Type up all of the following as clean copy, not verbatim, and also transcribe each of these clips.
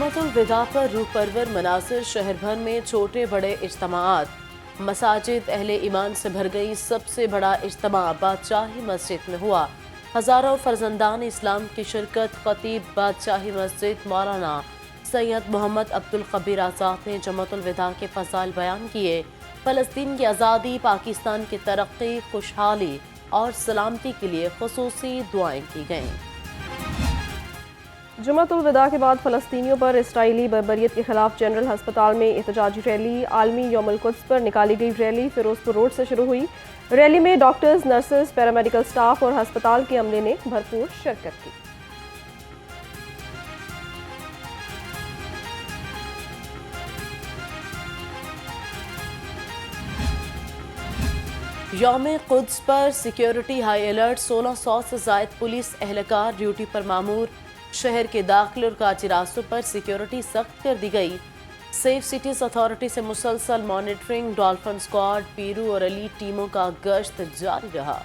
जमातुल विदा पर रूह परवर मनासिर शहर भर में छोटे बड़े इज्तिमाआत। मसाजिद अहले ईमान से भर गई। सबसे बड़ा इज्तिमा बादशाही मस्जिद में हुआ। हजारों फर्जंदान इस्लाम की शिरकत। खतीब बादशाही मस्जिद मौलाना सैयद मोहम्मद अब्दुल खबीर आज़ाद ने जमातुल विदा के फज़ाइल बयान किए। फ़लस्तीन की आज़ादी, पाकिस्तान की तरक्की, खुशहाली और सलामती के लिए खुसूसी दुआएं की गईं। जुमातुल विदा के बाद फ़लस्तीनियों पर इसराइली बर्बरियत के खिलाफ जनरल हस्पताल में एहतजाजी रैली। आलमी यौमुल कुद्स पर निकाली गई रैली फिरोजपुर रोड से शुरू हुई। रैली में डॉक्टर्स, नर्सेज, पैरामेडिकल स्टाफ और हस्पताल के अमले ने भरपूर शिरकत की। यौम कुद्स पर सिक्योरिटी हाई अलर्ट। 1600 से जायद पुलिस एहलकार ड्यूटी पर मामूर। शहर के दाखिल और काजी रास्तों पर सिक्योरिटी सख्त कर दी गई। सेफ सिटीज अथॉरिटी से मुसलसल मॉनिटरिंग। डॉल्फिन स्क्वाड, पीरू और अली टीमों का गश्त जारी रहा।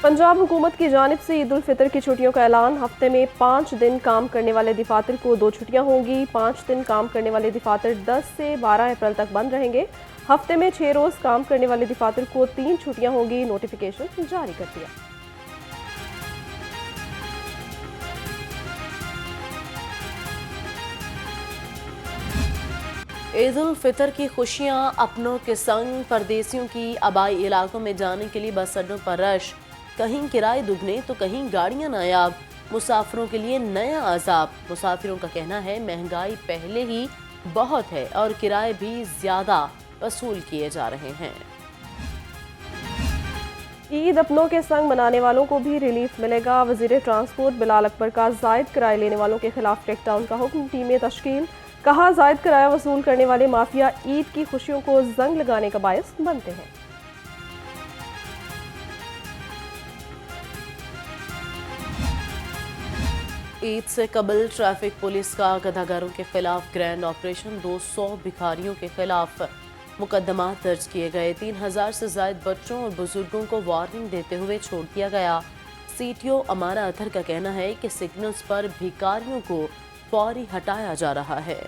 पंजाब हुकूमत की जानिब से ईद उल फितर की छुट्टियों का ऐलान। हफ्ते में 5 दिन काम करने वाले दफातर को 2 छुट्टियां होंगी। 5 दिन काम करने वाले दफातर 10 से 12 अप्रैल तक बंद रहेंगे। हफ्ते में 6 रोज काम करने वाले दफातर को 3 छुट्टियां होंगी। नोटिफिकेशन जारी कर दिया। ईद उल फितर की खुशियां अपनों के संग। परदेसियों की आबाई इलाकों में जाने के लिए बस अड्डों पर रश। कहीं किराए दुगने तो कहीं गाड़ियां नायाब। मुसाफिरों के लिए नया अजाब। मुसाफिरों का कहना है महंगाई पहले ही बहुत है और किराए भी ज्यादा वसूल किए जा रहे हैं। ईद अपनों के संग मनाने वालों को भी रिलीफ मिलेगा। वजीर ट्रांसपोर्ट बिलाल अकबर का जायद किराए लेने वालों के खिलाफ टेकडाउन का हुक्म। टीमें तश्कील। कहा जायद किराया वसूल करने वाले माफिया ईद की खुशियों को जंग लगाने का बायस बनते हैं। ईद से कबल ट्रैफिक पुलिस का गधागारों के खिलाफ ग्रैंड ऑपरेशन। 200 भिखारियों के खिलाफ मुकदमा दर्ज किए गए। 3000 से ज्यादा बच्चों और बुजुर्गों को वार्निंग देते हुए छोड़ दिया गया। सीटीओ अमारा अथर का कहना है कि सिग्नल्स पर भिखारियों को फौरी हटाया जा रहा है।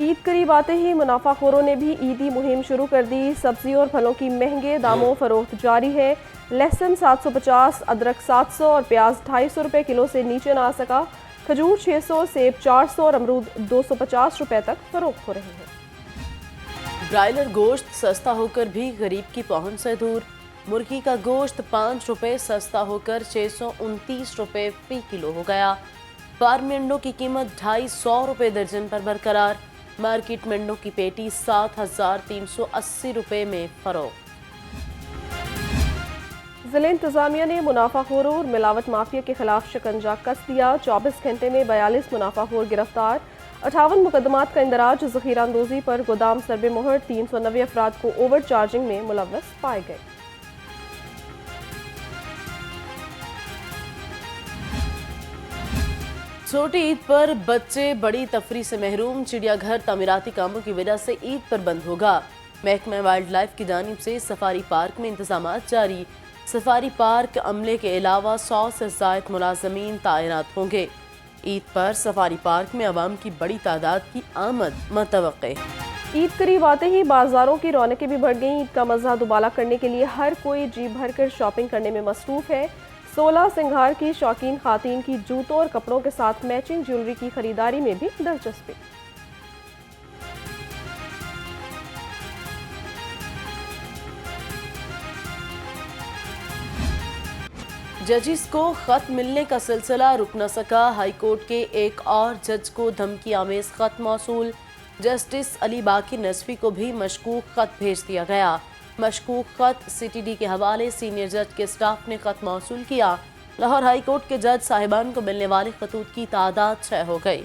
ईद करीब आते ही मुनाफाखोरों ने भी ईदी मुहिम शुरू कर दी। सब्जी और फलों की महंगे दामों फरोख्त जारी है। लहसुन 750, अदरक 700 और प्याज 250 रुपए किलो से नीचे ना आ सका। खजूर 600, सेब 400 और अमरूद 250 रुपए तक फरोख्त हो रहे हैं। ब्रायलर गोश्त सस्ता होकर भी गरीब की पहुंच से दूर। मुर्गी का गोश्त 5 रुपए सस्ता होकर 629 रुपए फी किलो हो गया। फार्म मेंढों की कीमत 250 रुपए दर्जन पर बरकरार। मार्केट मेंढों की पेटी 7380 रुपए में फरोख्त। जिला इंतजामिया ने मुनाफाखोरों और मिलावट माफिया के खिलाफ शिकंजा कस दिया। 24 घंटे में 42 मुनाफाखोर गिरफ्तार। 58 मुकदमात का इंदराज। जखीरा अंदोजी पर गोदाम सरबे मोहर। 390 अफराद को ओवर चार्जिंग में मुलव्वस पाए गए। छोटी ईद पर बच्चे बड़ी तफरी से महरूम। चिड़ियाघर तामीराती कामों की वजह से ईद पर बंद होगा। महकमा वाइल्ड लाइफ की जानिब से सफारी पार्क में इंतजामात जारी। सफारी पार्क अमले के अलावा 100 से ज्यादा मुलाजमीन तैनात होंगे। ईद पर सफारी पार्क में अवाम की बड़ी तादाद की आमद मतवक्के। ईद करीब आते ही बाजारों की रौनकें भी बढ़ गईं। ईद का मज़ा दुबाला करने के लिए हर कोई जी भर कर शॉपिंग करने में मसरूफ है। 16 सिंगार की शौकीन खातीन की जूतों और कपड़ों के साथ मैचिंग ज्वेलरी की खरीदारी में भी दिलचस्पी। जजिस को खत मिलने का सिलसिला रुक न सका। हाईकोर्ट के एक और जज को धमकी आमेज खत मौसूल। जस्टिस अली बाकी नजफी को भी मशकूक खत भेज दिया गया। मशकूक खत सीटीडी के हवाले सीनियर जज के स्टाफ ने खत मौसूल किया। लाहौर हाईकोर्ट के जज साहिबान को मिलने वाले खतूत की तादाद 6 हो गई।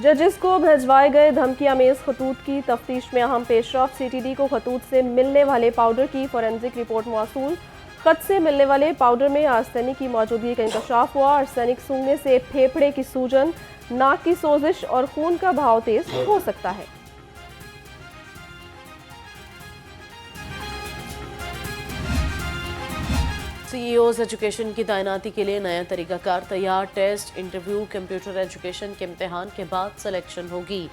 जजेस को भिजवाए गए धमकी आमेज खतूत की तफ्तीश में अहम पेशरफ। सीटीडी को खतूत से मिलने वाले पाउडर की फोरेंसिक रिपोर्ट मौसूल। खत से मिलने वाले पाउडर में आर्सेनिक की मौजूदगी का इंकशाफ हुआ। आर्सेनिक सूंघने से फेफड़े की सूजन, नाक की सोजिश और खून का बहाव तेज हो सकता है। सीईओज एजुकेशन की तैनाती के लिए नया तरीकाकार तैयार। टेस्ट, इंटरव्यू, कंप्यूटर एजुकेशन के इम्तिहान के बाद सिलेक्शन होगी।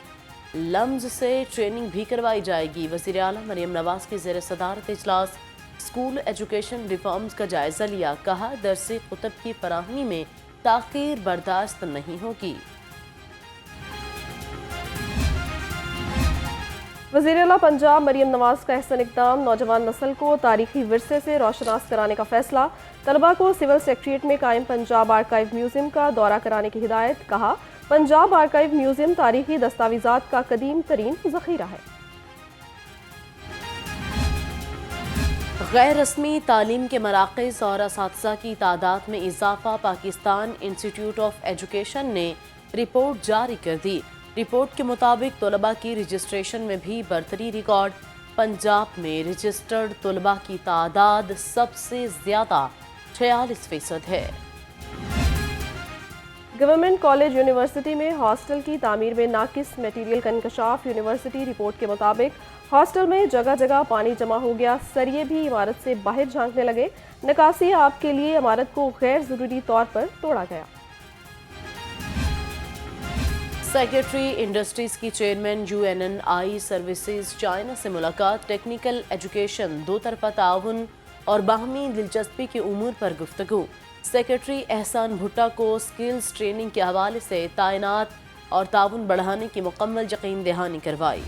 लम्ज से ट्रेनिंग भी करवाई जाएगी। वज़ीर आला मरियम नवाज की ज़ेर सदारत इजलास स्कूल एजुकेशन रिफॉर्म्स का जायजा लिया। कहा, दरसी कुतब की फराहमी में ताख़ीर बर्दाश्त नहीं होगी। वज़ीर आला पंजाब मरियम नवाज का अहसन इक़दाम। नौजवान नस्ल को तारीखी विरसे से रोशनास कराने का फैसला। तलबा को सिविल सेक्रेटेरिएट में कायम पंजाब आर्काइव म्यूजियम का दौरा कराने की हिदायत। कहा, पंजाब आर्काइव म्यूजियम तारीखी दस्तावेज़ात का कदीम तरीन ज़ख़ीरा है। गैर रस्मी तालीम के मराकज़ और असातिज़ा की तादाद में इजाफा। पाकिस्तान इंस्टीट्यूट ऑफ एजुकेशन ने रिपोर्ट जारी कर दी। रिपोर्ट के मुताबिक तलबा की रजिस्ट्रेशन में भी बढ़तरी रिकॉर्ड। पंजाब में रजिस्टर्ड तलबा की तादाद सबसे ज़्यादा 46% है। गवर्नमेंट कॉलेज यूनिवर्सिटी में हॉस्टल की तामीर में नाकिस मटीरियल का इंकशाफ। यूनिवर्सिटी रिपोर्ट के मुताबिक हॉस्टल में जगह जगह पानी जमा हो गया। सरिये भी इमारत से बाहर झांकने लगे। निकासी आप के लिए इमारत को गैर ज़रूरी तौर पर तोड़ा गया। सेक्रेटरी इंडस्ट्रीज की चेयरमैन UNNI सर्विसेज चाइना से मुलाकात। टेक्निकल एजुकेशन, दो तरफा ताउन और बाहमी दिलचस्पी की उमूर पर गुफ्तगू। सेक्रेटरी एहसान भुट्टा को स्किल्स ट्रेनिंग के हवाले से तैनात और ताउन बढ़ाने की मुकम्मल यकीन दहानी करवाई।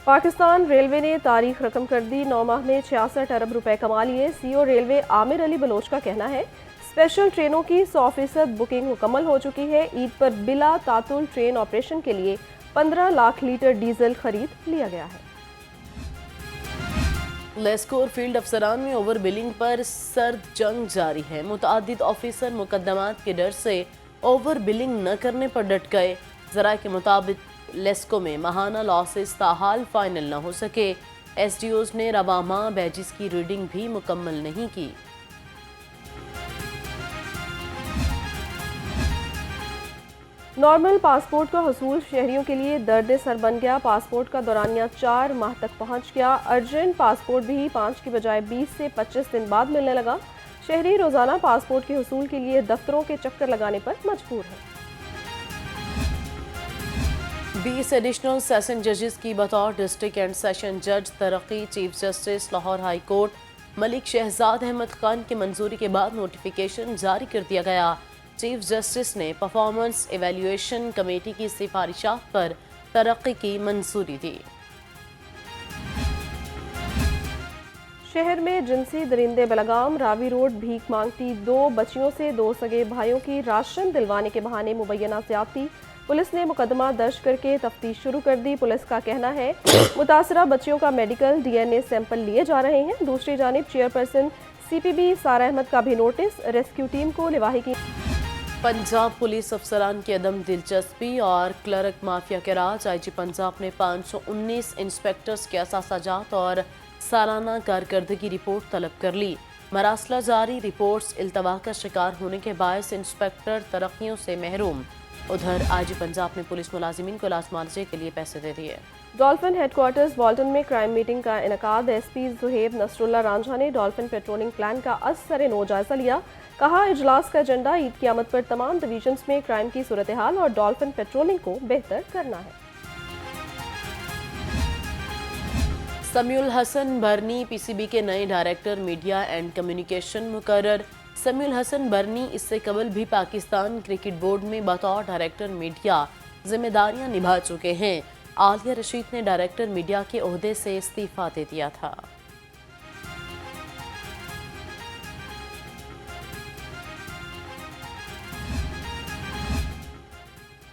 पाकिस्तान रेलवे ने तारीख रकम कर दी। 9 माह में 66 अरब रुपए कमा लिए। CEO रेलवे आमिर अली बलोच का कहना है, स्पेशल ट्रेनों की 100% बुकिंग मुकम्मल हो चुकी है। ईद पर बिला तातुल ट्रेन ऑपरेशन के लिए 15 लाख लीटर डीजल खरीद लिया गया है। लेस्कोर फील्ड अफसरान में ओवर बिलिंग पर सर्द जंग जारी है। मुतअद्दिद ऑफिसर मुकदमात के डर से ओवर बिलिंग न करने पर डट गए। ज़राए के मुताबिक लेस्को में माहाना लॉसेस ताहाल फाइनल न हो सके। SDOs ने रवा माह बैजिस की रीडिंग भी मुकम्मल नहीं की। नॉर्मल पासपोर्ट का हसूल शहरियों के लिए दर्द सर बन गया। पासपोर्ट का दौरानिया 4 माह तक पहुंच गया। अर्जेंट पासपोर्ट भी 5 की बजाय 20 से 25 दिन बाद मिलने लगा। शहरी रोजाना पासपोर्ट के हसूल के लिए दफ्तरों के चक्कर लगाने पर मजबूर है। 20 एडिशनल सेशन जजेस की बतौर डिस्ट्रिक्ट एंड सेशन जज तरक्की। Chief justice Lahore high court Malik Shahzad Ahmad Khan की मंजूरी के बाद नोटिफिकेशन जारी कर दिया गया। चीफ जस्टिस ने परफॉर्मेंस एवेल्युएशन कमेटी की सिफारिशात पर तरक्की की मंजूरी दी। शहर में जिनसी दरिंदे बलगाम। रावी रोड भीख मांगती 2 बच्चियों से 2 सगे भाइयों की राशन दिलवाने के बहाने मुबैना ज्यादती। पुलिस ने मुकदमा दर्ज करके तफ्तीश शुरू कर दी। पुलिस का कहना है, मुतासरा बच्चियों का मेडिकल DNA सैंपल लिए जा रहे हैं। दूसरी जानिब चेयरपर्सन CPB सारा अहमद का भी नोटिस। रेस्क्यू टीम को लिवाही की। पंजाब पुलिस अफसरान की अदम दिलचस्पी और क्लर्क माफिया के राज। IG पंजाब ने 519 इंस्पेक्टर्स के असासाजात और सालाना कारकर्दगी रिपोर्ट तलब कर ली। मरासला जारी। रिपोर्ट्स इल्तवा का शिकार होने के बायस इंस्पेक्टर तरक्कियों से महरूम। उधर IG पंजाब ने पुलिस मुलाजिमीन को इलाज मुआवजे के लिए पैसे दे दिए। डॉल्फिन हेडक्वार्टर्स वाल्टन में क्राइम मीटिंग का इनकाद। SP जुहेब नसरुल्लाह रांझा ने डॉल्फिन पेट्रोलिंग प्लान का असर नो जायजा लिया। कहा, इजलास का एजेंडा ईद की आमद पर तमाम डिवीजन्स में क्राइम की सूरत हाल और डॉल्फिन पेट्रोलिंग को बेहतर करना है। समीउल हसन बरनी PCB के नए डायरेक्टर मीडिया एंड कम्युनिकेशन मुकर्रर। समीउल हसन बरनी इससे कबल भी पाकिस्तान क्रिकेट बोर्ड में बतौर डायरेक्टर मीडिया जिम्मेदारियां निभा चुके हैं। आलिया रशीद ने डायरेक्टर मीडिया के ओहदे से इस्तीफा दे दिया था।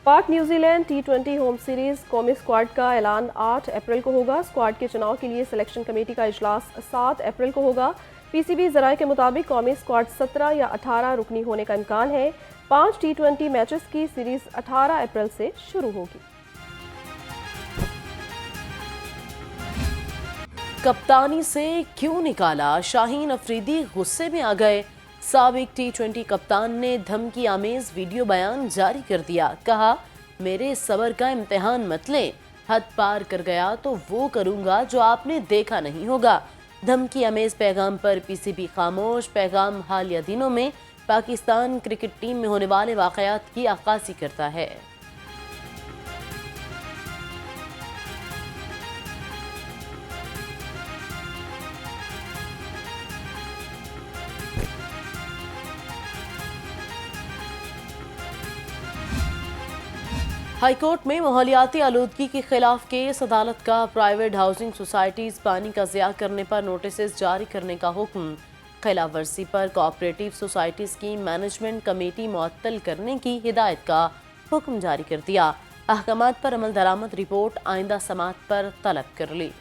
पाक न्यूजीलैंड T20 होम सीरीज कौमी स्क्वाड का ऐलान 8 अप्रैल को होगा। स्क्वाड के चुनाव के लिए सिलेक्शन कमेटी का इजलास 7 अप्रैल को होगा। PCB ज़राए के मुताबिक कौमी स्क्वाड 17 या 18 रुकनी होने का इम्कान है। 5 T20 मैचेस की सीरीज 18 अप्रैल से शुरू होगी। कप्तानी से क्यों निकाला? शाहीन अफरीदी गुस्से में आ गए। साबिक T20 कप्तान ने धमकी आमेज वीडियो बयान जारी कर दिया। कहा, मेरे सब्र का इम्तिहान मत लें। हद पार कर गया तो वो करूंगा जो आपने देखा नहीं होगा। धमकी अमेज पैगाम पर पीसीबी खामोश। पैगाम हालिया दिनों में पाकिस्तान क्रिकेट टीम में होने वाले वाकयात की अक्कासी करता है। हाईकोर्ट में माहौलियाती आलूदगी के खिलाफ केस। अदालत का प्राइवेट हाउसिंग सोसाइटीज पानी का ज़िया करने पर नोटिस जारी करने का हुक्म। खिलाफ वर्जी पर कोऑपरेटिव सोसाइटीज की मैनेजमेंट कमेटी मुअत्तल करने की हिदायत का हुक्म जारी कर दिया। अहकामात पर अमल दरामद रिपोर्ट आइंदा समात पर तलब कर ली।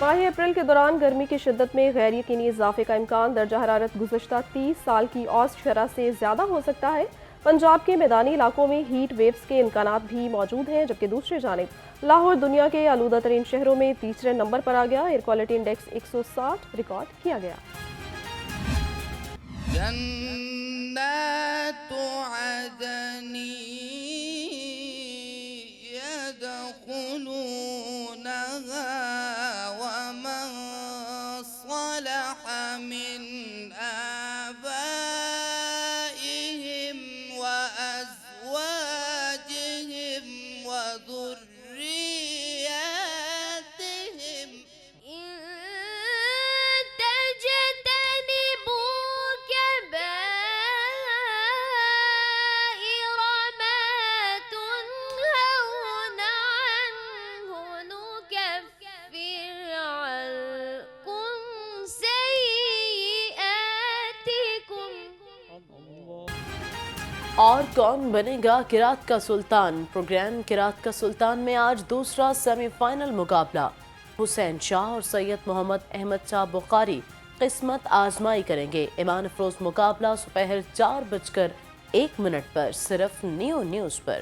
माह अप्रैल के दौरान गर्मी की शिद्दत में गैर यकीनी इजाफे का इम्कान। दर्जा हरारत गुज़श्ता 30 साल की औसत शरह से ज़्यादा हो सकता है। पंजाब के मैदानी इलाकों में हीट वेव्स के इम्कानात भी मौजूद हैं, जबकि दूसरी जानिब लाहौर दुनिया के आलूदा तरीन शहरों में तीसरे नंबर पर आ गया। एयर क्वालिटी इंडेक्स 160 रिकॉर्ड किया गया। और कौन बनेगा किरात का सुल्तान। प्रोग्राम किरात का सुल्तान में आज दूसरा सेमीफाइनल मुकाबला। हुसैन शाह और सैयद मोहम्मद अहमद शाह बुखारी किस्मत आजमाई करेंगे। ईमान अफरोज मुकाबला दोपहर 4:01 पर सिर्फ नियो न्यूज़ पर।